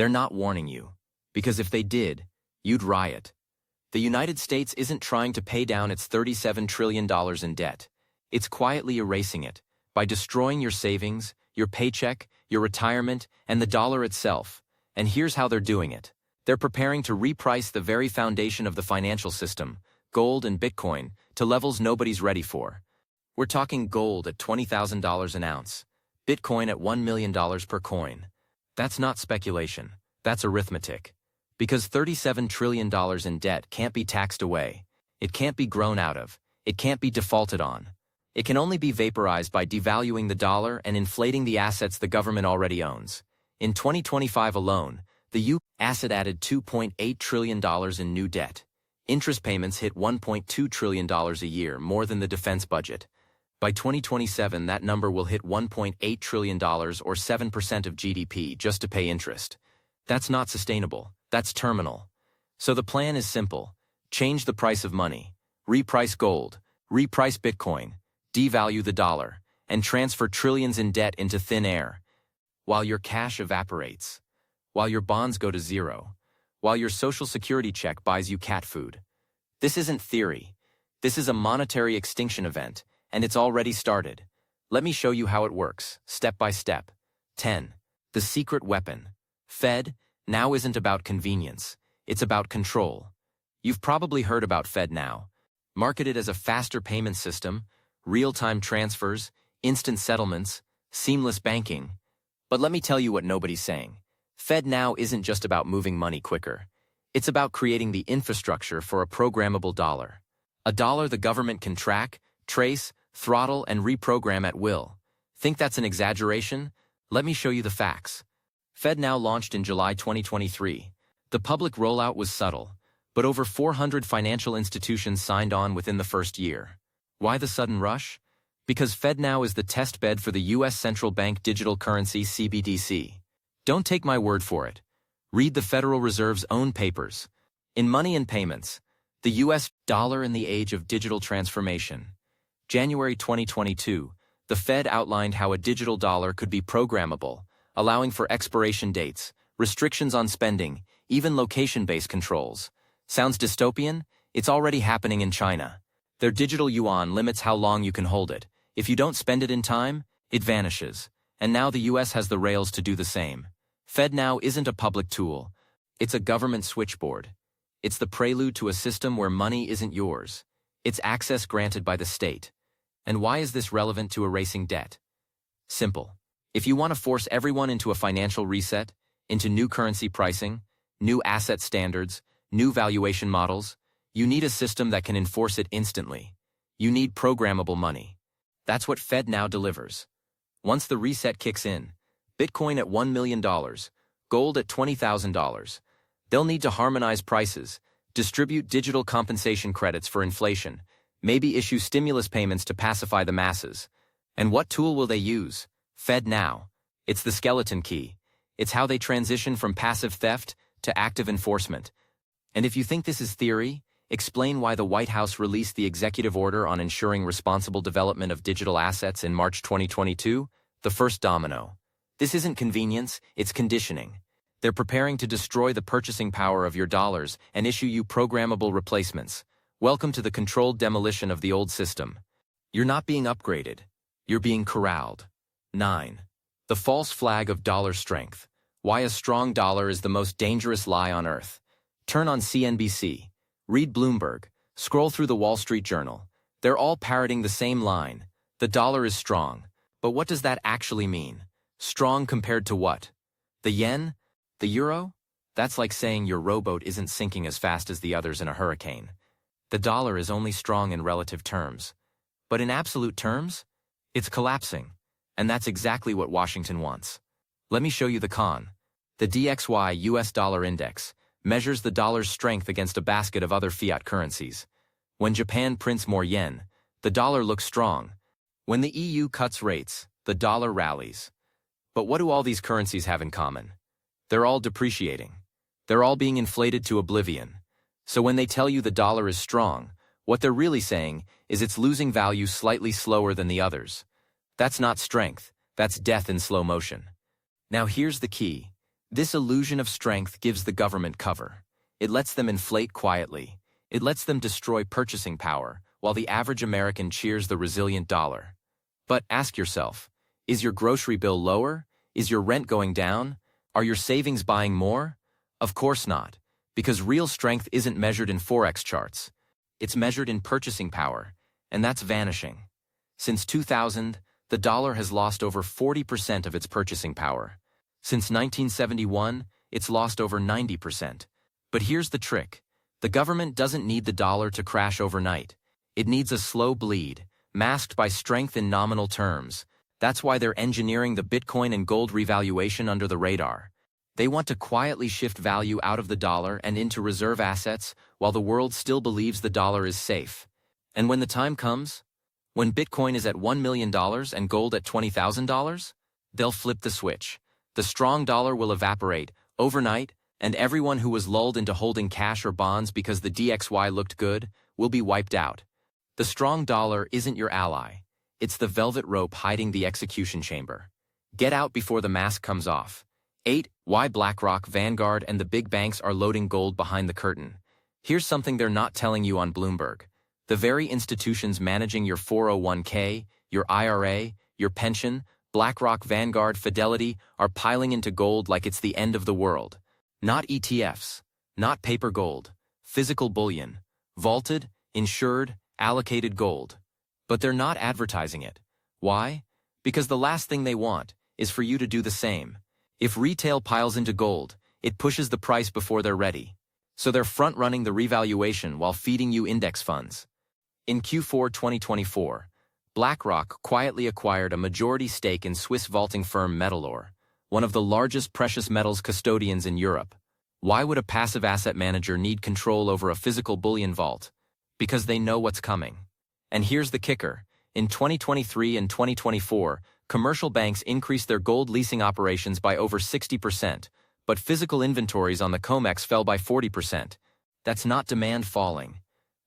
They're not warning you, because if they did, you'd riot. The United States isn't trying to pay down its $37 trillion in debt. It's quietly erasing it by destroying your savings, your paycheck, your retirement, and the dollar itself. And here's how they're doing it. They're preparing to reprice the very foundation of the financial system, gold and Bitcoin, to levels nobody's ready for. We're talking gold at $20,000 an ounce, Bitcoin at $1 million per coin. That's not speculation, that's arithmetic. Because $37 trillion in debt can't be taxed away, it can't be grown out of, it can't be defaulted on. It can only be vaporized by devaluing the dollar and inflating the assets the government already owns. In 2025 alone, the U.S. asset added $2.8 trillion in new debt. Interest payments hit $1.2 trillion a year, more than the defense budget. By 2027, that number will hit $1.8 trillion or 7% of GDP just to pay interest. That's not sustainable. That's terminal. So the plan is simple. Change the price of money. Reprice gold. Reprice Bitcoin. Devalue the dollar. And transfer trillions in debt into thin air. While your cash evaporates. While your bonds go to zero. While your Social Security check buys you cat food. This isn't theory. This is a monetary extinction event, and it's already started. Let me show you how it works, step by step. 10. The secret weapon. Fed now isn't about convenience. It's about control. You've probably heard about FedNow. Marketed as a faster payment system, real-time transfers, instant settlements, seamless banking. But let me tell you what nobody's saying. FedNow isn't just about moving money quicker. It's about creating the infrastructure for a programmable dollar. A dollar the government can track, trace, throttle, and reprogram at will. Think that's an exaggeration? Let me show you the facts. FedNow launched in July 2023. The public rollout was subtle, but over 400 financial institutions signed on within the first year. Why the sudden rush? Because FedNow is the test bed for the U.S. Central Bank Digital Currency (CBDC). Don't take my word for it. Read the Federal Reserve's own papers. In Money and Payments, the U.S. dollar in the age of digital transformation. January 2022, the Fed outlined how a digital dollar could be programmable, allowing for expiration dates, restrictions on spending, even location-based controls. Sounds dystopian? It's already happening in China. Their digital yuan limits how long you can hold it. If you don't spend it in time, it vanishes. And now the U.S. has the rails to do the same. FedNow isn't a public tool. It's a government switchboard. It's the prelude to a system where money isn't yours. It's access granted by the state. And why is this relevant to erasing debt? Simple. If you want to force everyone into a financial reset, into new currency pricing, new asset standards, new valuation models, you need a system that can enforce it instantly. You need programmable money. That's what FedNow delivers. Once the reset kicks in, Bitcoin at $1 million, gold at $20,000, they'll need to harmonize prices, distribute digital compensation credits for inflation, maybe issue stimulus payments to pacify the masses. And what tool will they use? FedNow. It's the skeleton key. It's how they transition from passive theft to active enforcement. And if you think this is theory, explain why the White House released the executive order on ensuring responsible development of digital assets in March 2022, the first domino. This isn't convenience, it's conditioning. They're preparing to destroy the purchasing power of your dollars and issue you programmable replacements. Welcome to the controlled demolition of the old system. You're not being upgraded. You're being corralled. 9. The false flag of dollar strength. Why a strong dollar is the most dangerous lie on earth. Turn on CNBC. Read Bloomberg. Scroll through the Wall Street Journal. They're all parroting the same line. The dollar is strong. But what does that actually mean? Strong compared to what? The yen? The euro? That's like saying your rowboat isn't sinking as fast as the others in a hurricane. The dollar is only strong in relative terms. But in absolute terms, it's collapsing. And that's exactly what Washington wants. Let me show you the con. The DXY US dollar index measures the dollar's strength against a basket of other fiat currencies. When Japan prints more yen, the dollar looks strong. When the EU cuts rates, the dollar rallies. But what do all these currencies have in common? They're all depreciating. They're all being inflated to oblivion. So when they tell you the dollar is strong, what they're really saying is it's losing value slightly slower than the others. That's not strength, that's death in slow motion. Now here's the key. This illusion of strength gives the government cover. It lets them inflate quietly. It lets them destroy purchasing power, while the average American cheers the resilient dollar. But ask yourself, is your grocery bill lower? Is your rent going down? Are your savings buying more? Of course not, because real strength isn't measured in Forex charts. It's measured in purchasing power, and that's vanishing. Since 2000, the dollar has lost over 40% of its purchasing power. Since 1971, it's lost over 90%. But here's the trick. The government doesn't need the dollar to crash overnight. It needs a slow bleed, masked by strength in nominal terms. That's why they're engineering the Bitcoin and gold revaluation under the radar. They want to quietly shift value out of the dollar and into reserve assets while the world still believes the dollar is safe. And when the time comes, when Bitcoin is at $1 million and gold at $20,000, they'll flip the switch. The strong dollar will evaporate overnight, and everyone who was lulled into holding cash or bonds because the DXY looked good will be wiped out. The strong dollar isn't your ally. It's the velvet rope hiding the execution chamber. Get out before the mask comes off. 8. Why BlackRock, Vanguard, and the big banks are loading gold behind the curtain. Here's something they're not telling you on Bloomberg. The very institutions managing your 401k, your IRA, your pension, BlackRock, Vanguard, Fidelity, are piling into gold like it's the end of the world. Not ETFs, not paper gold, physical bullion, vaulted, insured, allocated gold. But they're not advertising it. Why? Because the last thing they want is for you to do the same. If retail piles into gold, it pushes the price before they're ready. So they're front-running the revaluation while feeding you index funds. In Q4 2024, BlackRock quietly acquired a majority stake in Swiss vaulting firm Metalor, one of the largest precious metals custodians in Europe. Why would a passive asset manager need control over a physical bullion vault? Because they know what's coming. And here's the kicker. In 2023 and 2024, commercial banks increased their gold leasing operations by over 60%, but physical inventories on the COMEX fell by 40%. That's not demand falling.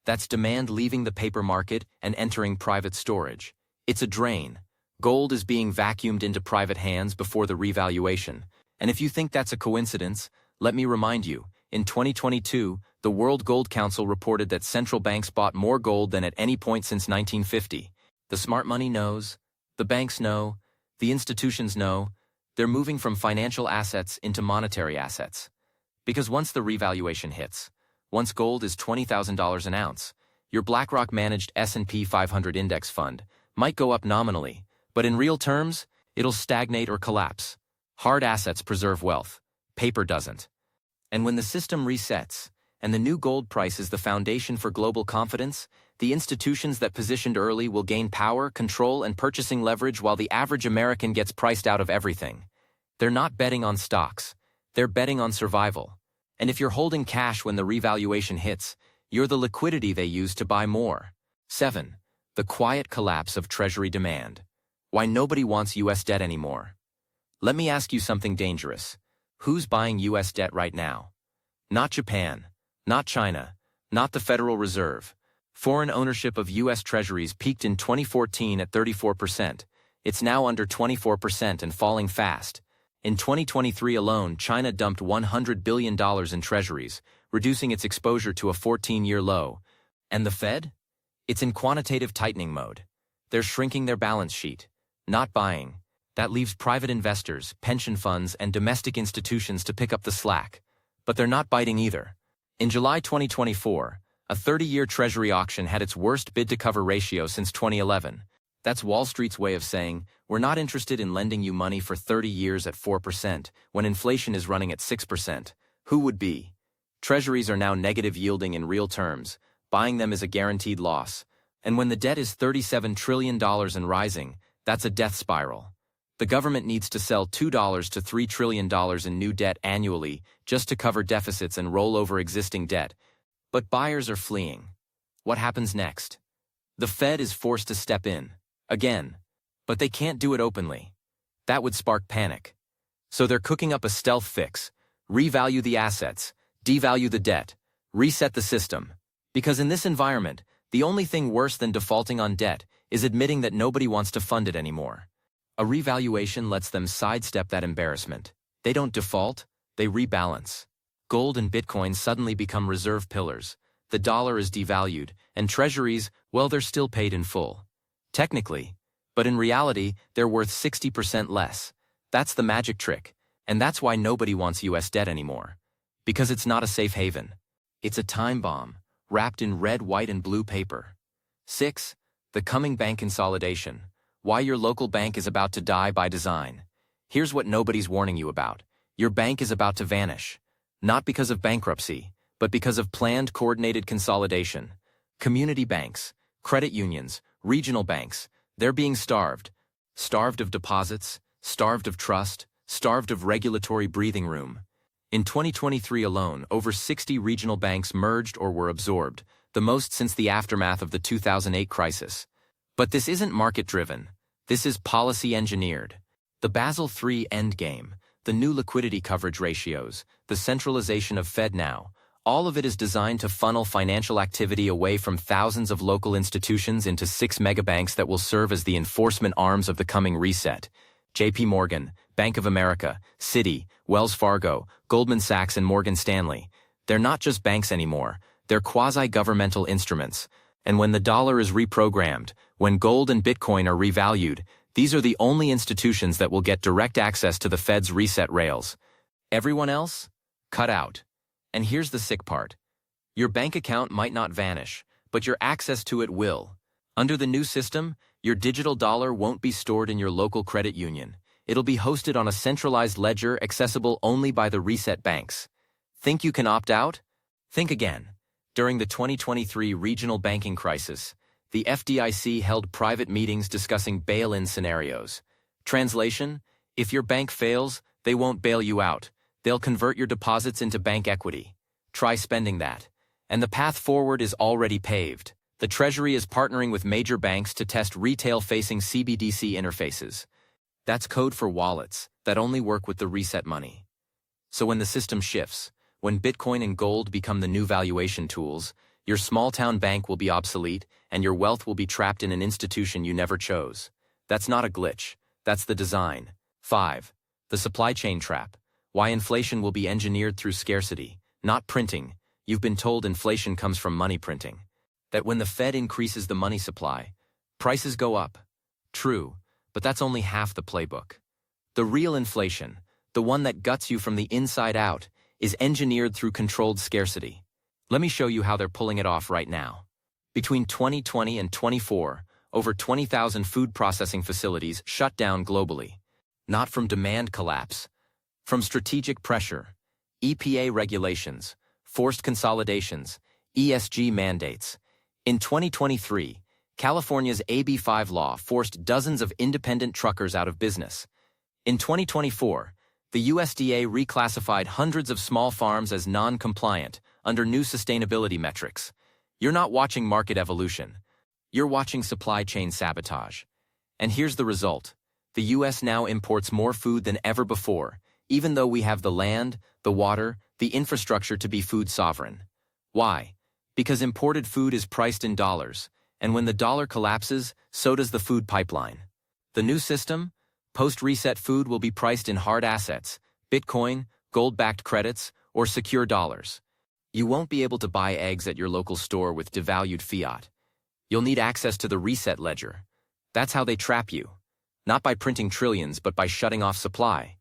That's demand leaving the paper market and entering private storage. It's a drain. Gold is being vacuumed into private hands before the revaluation. And if you think that's a coincidence, let me remind you, in 2022, the World Gold Council reported that central banks bought more gold than at any point since 1950. The smart money knows, the banks know, the institutions know, they're moving from financial assets into monetary assets. Because once the revaluation hits, once gold is $20,000 an ounce, your BlackRock managed S&P 500 index fund might go up nominally, but in real terms, it'll stagnate or collapse. Hard assets preserve wealth, paper doesn't. And when the system resets, and the new gold price is the foundation for global confidence, the institutions that positioned early will gain power, control, and purchasing leverage while the average American gets priced out of everything. They're not betting on stocks. They're betting on survival. And if you're holding cash when the revaluation hits, you're the liquidity they use to buy more. 7. The quiet collapse of Treasury demand. Why nobody wants U.S. debt anymore. Let me ask you something dangerous. Who's buying U.S. debt right now? Not Japan, not China, not the Federal Reserve. Foreign ownership of U.S. Treasuries peaked in 2014 at 34%. It's now under 24% and falling fast. In 2023 alone, China dumped $100 billion in treasuries, reducing its exposure to a 14-year low. And the Fed? It's in quantitative tightening mode. They're shrinking their balance sheet, not buying. That leaves private investors, pension funds, and domestic institutions to pick up the slack. But they're not biting either. In July 2024, a 30-year Treasury auction had its worst bid-to-cover ratio since 2011. That's Wall Street's way of saying, we're not interested in lending you money for 30 years at 4% when inflation is running at 6%. Who would be? Treasuries are now negative yielding in real terms. Buying them is a guaranteed loss. And when the debt is $37 trillion and rising, that's a death spiral. The government needs to sell $2 to $3 trillion in new debt annually just to cover deficits and roll over existing debt. But buyers are fleeing. What happens next? The Fed is forced to step in. Again. But they can't do it openly. That would spark panic. So they're cooking up a stealth fix. Revalue the assets, devalue the debt, reset the system. Because in this environment, the only thing worse than defaulting on debt is admitting that nobody wants to fund it anymore. A revaluation lets them sidestep that embarrassment. They don't default, They rebalance. Gold and Bitcoin suddenly become reserve pillars. The dollar is devalued, and treasuries, well, they're still paid in full. Technically. But in reality, they're worth 60% less. That's the magic trick. And that's why nobody wants US debt anymore. Because it's not a safe haven. It's a time bomb, wrapped in red, white, and blue paper. 6. The coming bank consolidation. Why your local bank is about to die by design. Here's what nobody's warning you about. Your bank is about to vanish. Not because of bankruptcy, but because of planned coordinated consolidation. Community banks, credit unions, regional banks, they're being starved. Starved of deposits, starved of trust, starved of regulatory breathing room. In 2023 alone, over 60 regional banks merged or were absorbed, the most since the aftermath of the 2008 crisis. But this isn't market-driven. This is policy-engineered. The Basel III endgame, the new liquidity coverage ratios, the centralization of FedNow, all of it is designed to funnel financial activity away from thousands of local institutions into 6 megabanks that will serve as the enforcement arms of the coming reset. JP Morgan, Bank of America, Citi, Wells Fargo, Goldman Sachs, and Morgan Stanley. They're not just banks anymore. They're quasi-governmental instruments. And when the dollar is reprogrammed, when gold and Bitcoin are revalued, these are the only institutions that will get direct access to the Fed's reset rails. Everyone else? Cut out. And here's the sick part. Your bank account might not vanish, but your access to it will. Under the new system, your digital dollar won't be stored in your local credit union. It'll be hosted on a centralized ledger accessible only by the reset banks. Think you can opt out? Think again. During the 2023 regional banking crisis, the FDIC held private meetings discussing bail-in scenarios. Translation: if your bank fails, they won't bail you out. They'll convert your deposits into bank equity. Try spending that. And the path forward is already paved. The Treasury is partnering with major banks to test retail-facing CBDC interfaces. That's code for wallets that only work with the reset money. So when the system shifts, when Bitcoin and gold become the new valuation tools, your small-town bank will be obsolete and your wealth will be trapped in an institution you never chose. That's not a glitch. That's the design. 5. The supply chain trap. Why inflation will be engineered through scarcity, not printing. You've been told inflation comes from money printing. That when the Fed increases the money supply, prices go up. True, but that's only half the playbook. The real inflation, the one that guts you from the inside out, is engineered through controlled scarcity. Let me show you how they're pulling it off right now. Between 2020 and 24, over 20,000 food processing facilities shut down globally. Not from demand collapse, from strategic pressure, EPA regulations, forced consolidations, ESG mandates. In 2023, California's AB 5 law forced dozens of independent truckers out of business. In 2024, the USDA reclassified hundreds of small farms as non-compliant under new sustainability metrics. You're not watching market evolution. You're watching supply chain sabotage. And here's the result. The US now imports more food than ever before, even though we have the land, the water, the infrastructure to be food sovereign. Why? Because imported food is priced in dollars, and when the dollar collapses, so does the food pipeline. The new system? Post-reset food will be priced in hard assets, Bitcoin, gold-backed credits, or secure dollars. You won't be able to buy eggs at your local store with devalued fiat. You'll need access to the reset ledger. That's how they trap you. Not by printing trillions, but by shutting off supply.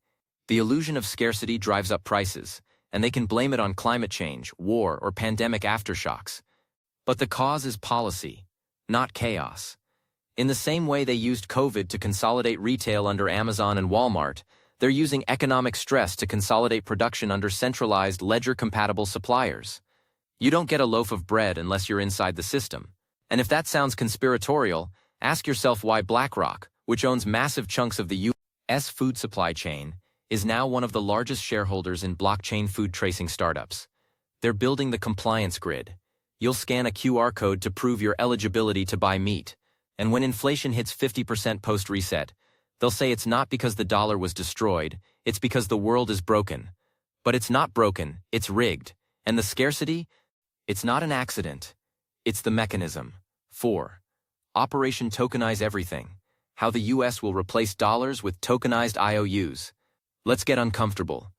The illusion of scarcity drives up prices, and they can blame it on climate change, war, or pandemic aftershocks. But the cause is policy, not chaos. In the same way they used COVID to consolidate retail under Amazon and Walmart, they're using economic stress to consolidate production under centralized, ledger-compatible suppliers. You don't get a loaf of bread unless you're inside the system. And if that sounds conspiratorial, ask yourself why BlackRock, which owns massive chunks of the U.S. food supply chain, is now one of the largest shareholders in blockchain food tracing startups. They're building the compliance grid. You'll scan a QR code to prove your eligibility to buy meat. And when inflation hits 50% post-reset, they'll say it's not because the dollar was destroyed, it's because the world is broken. But it's not broken, it's rigged. And the scarcity? It's not an accident. It's the mechanism. 4. Operation Tokenize Everything. How the US will replace dollars with tokenized IOUs. Let's get uncomfortable.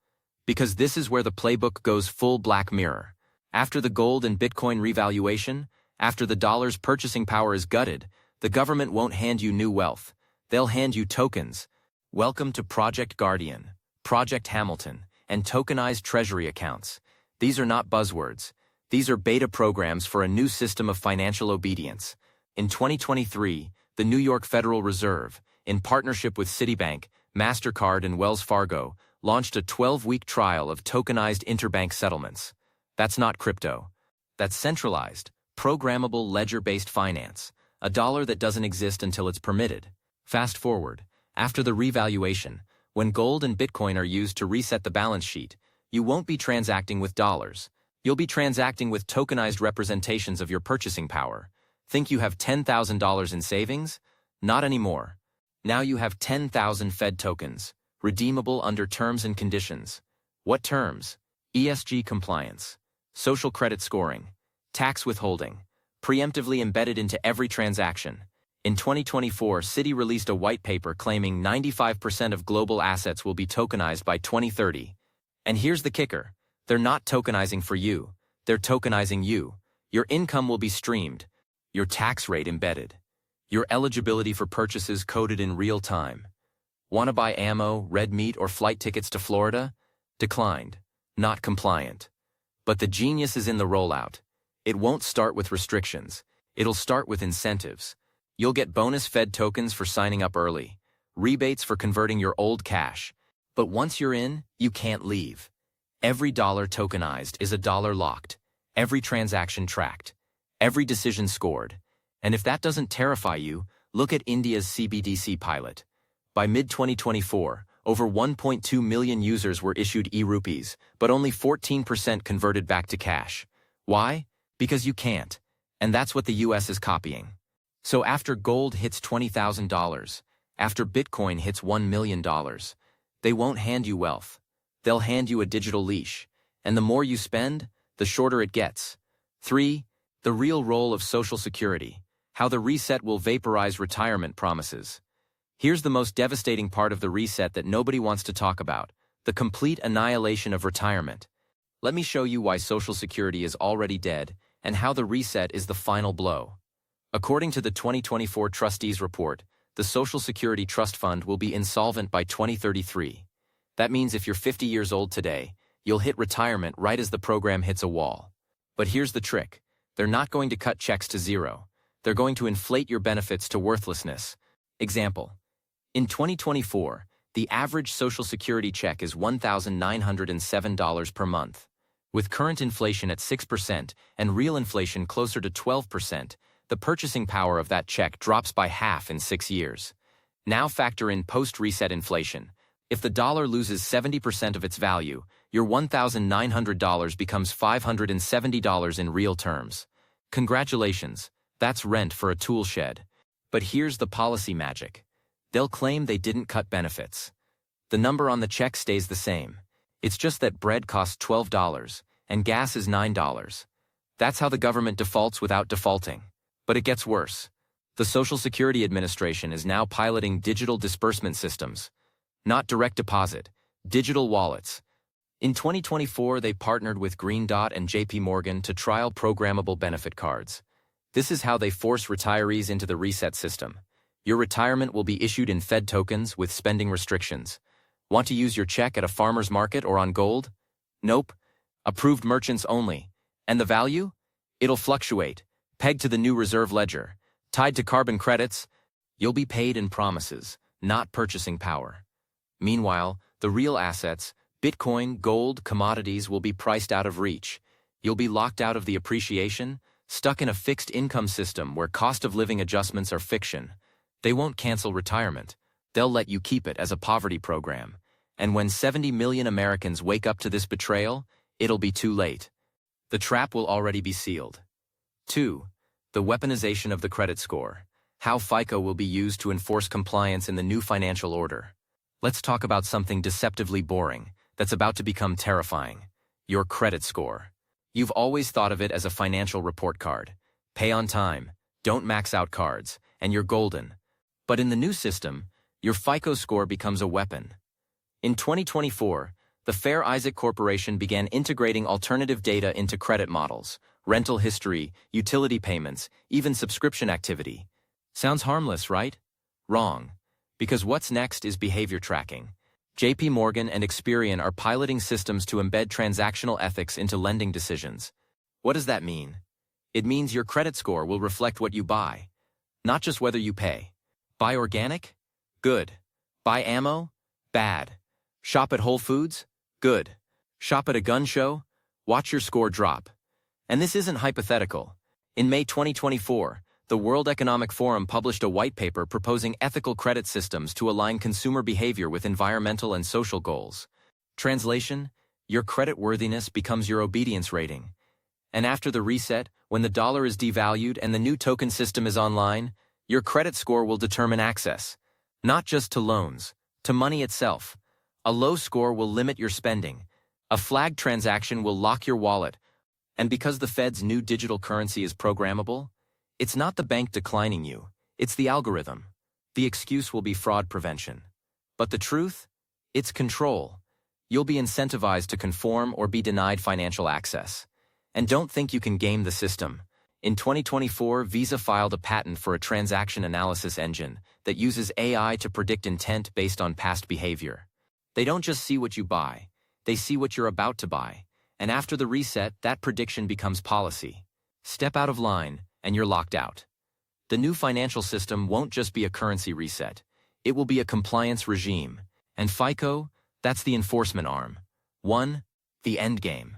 Because this is where the playbook goes full Black Mirror. After the gold and Bitcoin revaluation, after the dollar's purchasing power is gutted, the government won't hand you new wealth. They'll hand you tokens. Welcome to Project Guardian, Project Hamilton, and tokenized treasury accounts. These are not buzzwords. These are beta programs for a new system of financial obedience. In 2023, the New York Federal Reserve, in partnership with Citibank, MasterCard, and Wells Fargo, launched a 12-week trial of tokenized interbank settlements. That's not crypto. That's centralized, programmable ledger-based finance, a dollar that doesn't exist until it's permitted. Fast forward, after the revaluation, when gold and Bitcoin are used to reset the balance sheet, you won't be transacting with dollars. You'll be transacting with tokenized representations of your purchasing power. Think you have $10,000 in savings? Not anymore. Now you have 10,000 Fed tokens, redeemable under terms and conditions. What terms? ESG compliance, social credit scoring, tax withholding, preemptively embedded into every transaction. In 2024, Citi released a white paper claiming 95% of global assets will be tokenized by 2030. And here's the kicker. They're not tokenizing for you. They're tokenizing you. Your income will be streamed, your tax rate embedded, your eligibility for purchases coded in real time. Want to buy ammo, red meat, or flight tickets to Florida? Declined. Not compliant. But the genius is in the rollout. It won't start with restrictions. It'll start with incentives. You'll get bonus Fed tokens for signing up early, rebates for converting your old cash. But once you're in, you can't leave. Every dollar tokenized is a dollar locked, every transaction tracked, every decision scored. And if that doesn't terrify you, look at India's CBDC pilot. By mid-2024, over 1.2 million users were issued e-rupees, but only 14% converted back to cash. Why? Because you can't. And that's what the US is copying. So after gold hits $20,000, after Bitcoin hits $1 million, they won't hand you wealth. They'll hand you a digital leash. And the more you spend, the shorter it gets. 3. The real role of Social Security. How the reset will vaporize retirement promises. Here's the most devastating part of the reset that nobody wants to talk about: the complete annihilation of retirement. Let me show you why Social Security is already dead and how the reset is the final blow. According to the 2024 Trustees Report, the Social Security Trust Fund will be insolvent by 2033. That means if you're 50 years old today, you'll hit retirement right as the program hits a wall. But here's the trick. They're not going to cut checks to zero. They're going to inflate your benefits to worthlessness. Example. In 2024, the average Social Security check is $1,907 per month. With current inflation at 6% and real inflation closer to 12%, the purchasing power of that check drops by half in 6 years. Now factor in post-reset inflation. If the dollar loses 70% of its value, your $1,900 becomes $570 in real terms. Congratulations, that's rent for a tool shed. But here's the policy magic. They'll claim they didn't cut benefits. The number on the check stays the same. It's just that bread costs $12 and gas is $9. That's how the government defaults without defaulting. But it gets worse. The Social Security Administration is now piloting digital disbursement systems. Not direct deposit, digital wallets. In 2024, they partnered with Green Dot and JP Morgan to trial programmable benefit cards. This is how they force retirees into the reset system. Your retirement will be issued in Fed tokens with spending restrictions. Want to use your check at a farmer's market or on gold? Nope. Approved merchants only. And the value? It'll fluctuate, pegged to the new reserve ledger, tied to carbon credits. You'll be paid in promises, not purchasing power. Meanwhile, the real assets, Bitcoin, gold, commodities, will be priced out of reach. You'll be locked out of the appreciation, stuck in a fixed income system where cost of living adjustments are fiction. They won't cancel retirement. They'll let you keep it as a poverty program. And when 70 million Americans wake up to this betrayal, it'll be too late. The trap will already be sealed. 2. The weaponization of the credit score. How FICO will be used to enforce compliance in the new financial order. Let's talk about something deceptively boring that's about to become terrifying. Your credit score. You've always thought of it as a financial report card. Pay on time, don't max out cards, and you're golden. But in the new system, your FICO score becomes a weapon. In 2024, The Fair Isaac Corporation began integrating alternative data into credit models, rental history, utility payments, even subscription activity. Sounds harmless, right? Wrong. Because what's next is behavior tracking. JP Morgan and Experian are piloting systems to embed transactional ethics into lending decisions. What does that mean? It means your credit score will reflect what you buy, not just whether you pay. Buy organic? Good. Buy ammo? Bad. Shop at Whole Foods? Good. Shop at a gun show? Watch your score drop. And this isn't hypothetical. In May 2024, the World Economic Forum published a white paper proposing ethical credit systems to align consumer behavior with environmental and social goals. Translation: your credit worthiness becomes your obedience rating. And after the reset, when the dollar is devalued and the new token system is online, your credit score will determine access. Not just to loans, to money itself. A low score will limit your spending. A flagged transaction will lock your wallet. And because the Fed's new digital currency is programmable, it's not the bank declining you, it's the algorithm. The excuse will be fraud prevention. But the truth? It's control. You'll be incentivized to conform or be denied financial access. And don't think you can game the system. In 2024, Visa filed a patent for a transaction analysis engine that uses AI to predict intent based on past behavior. They don't just see what you buy, they see what you're about to buy. And after the reset, that prediction becomes policy. Step out of line, and you're locked out. The new financial system won't just be a currency reset. It will be a compliance regime. And FICO, that's the enforcement arm. The end game.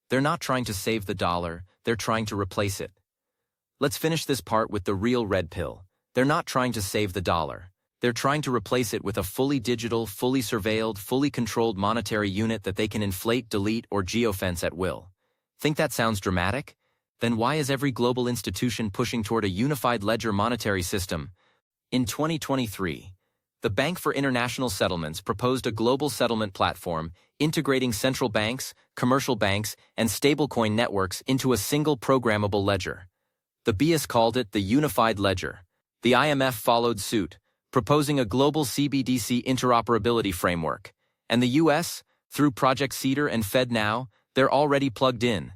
They're not trying to save the dollar, they're trying to replace it. Let's finish this part with the real red pill. They're not trying to save the dollar. They're trying to replace it with a fully digital, fully surveilled, fully controlled monetary unit that they can inflate, delete, or geofence at will. Think that sounds dramatic? Then why is every global institution pushing toward a unified ledger monetary system? In 2023, the Bank for International Settlements proposed a global settlement platform integrating central banks, commercial banks, and stablecoin networks into a single programmable ledger. The BIS called it the Unified Ledger. The IMF followed suit, proposing a global CBDC interoperability framework. And the US, through Project Cedar and FedNow, they're already plugged in.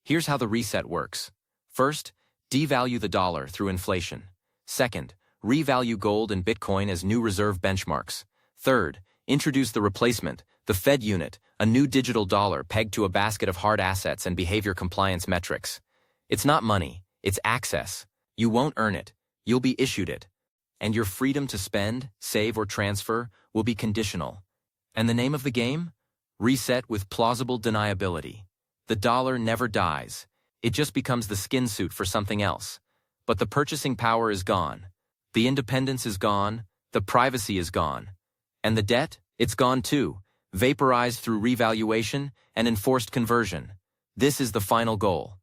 Here's how the reset works. First, devalue the dollar through inflation. Second, revalue gold and Bitcoin as new reserve benchmarks. Third, introduce the replacement, the Fed unit, a new digital dollar pegged to a basket of hard assets and behavior compliance metrics. It's not money, it's access. You won't earn it, you'll be issued it. And your freedom to spend, save, or transfer will be conditional. And the name of the game? Reset with plausible deniability. The dollar never dies. It just becomes the skin suit for something else. But the purchasing power is gone. The independence is gone. The privacy is gone. And the debt? It's gone too, vaporized through revaluation and enforced conversion. This is the final goal.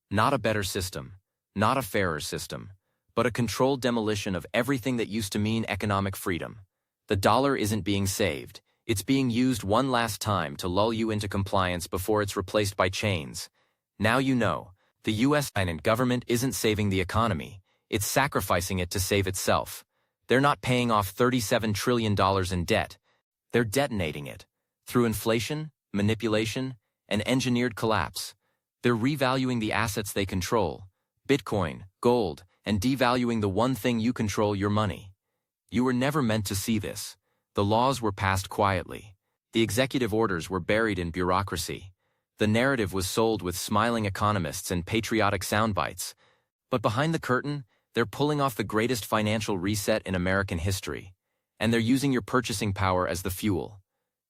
Not a better system, not a fairer system, but a controlled demolition of everything that used to mean economic freedom. The dollar isn't being saved. It's being used one last time to lull you into compliance before it's replaced by chains. Now you know, the U.S. government isn't saving the economy, it's sacrificing it to save itself. They're not paying off $37 trillion in debt. They're detonating it. Through inflation, manipulation, and engineered collapse. They're revaluing the assets they control, Bitcoin, gold, and devaluing the one thing you control, your money. You were never meant to see this. The laws were passed quietly. The executive orders were buried in bureaucracy. The narrative was sold with smiling economists and patriotic soundbites. But behind the curtain, they're pulling off the greatest financial reset in American history. And they're using your purchasing power as the fuel.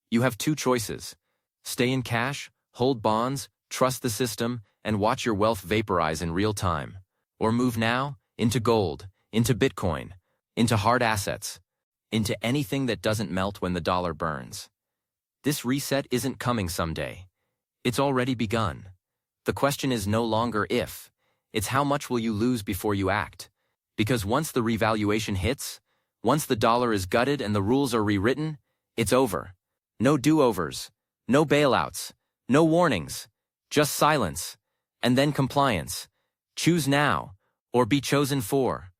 You have two choices. Stay in cash, hold bonds, trust the system, and watch your wealth vaporize in real time. Or move now into gold, into Bitcoin, into hard assets, into anything that doesn't melt when the dollar burns. This reset isn't coming someday. It's already begun. The question is no longer if, it's how much will you lose before you act. Because once the revaluation hits, once the dollar is gutted and the rules are rewritten, it's over. No do-overs, no bailouts, no warnings, just silence, and then compliance. Choose now, or be chosen for.